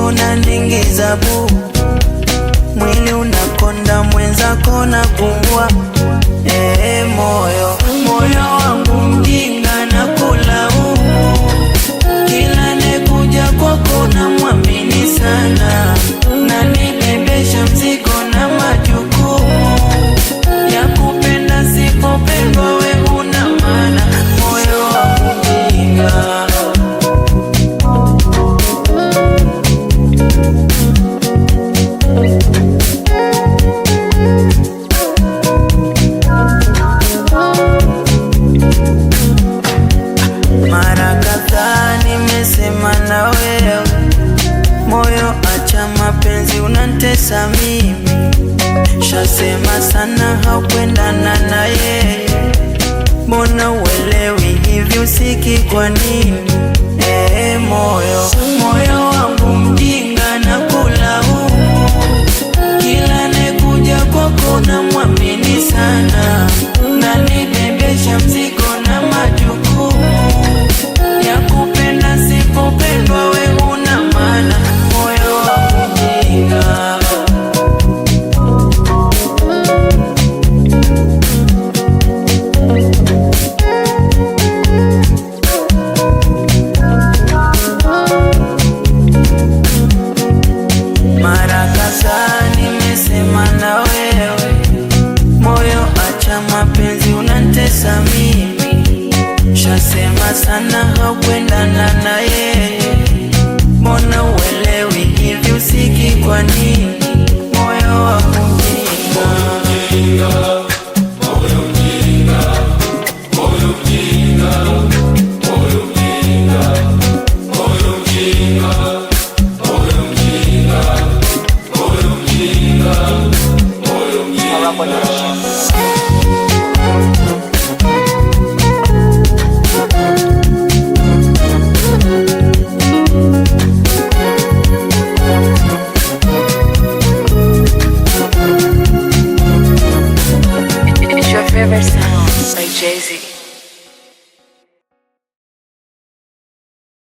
unaningiza bu, mwili unakonda mwenzako na pungua. Moyo wangu mjinga na kulaumu, kila nekuja kwako na muamini sana, na nibebesha mzigo na majukumu ya kupenda sipopendwa, we una maana. Moyo wangu mjinga, mara kadhaa nimesema na wewe, moyo acha mapenzi unantesa mimi. Shasema sana haukwendana na yeye, mbona uelewi hivyo siki kwa nini?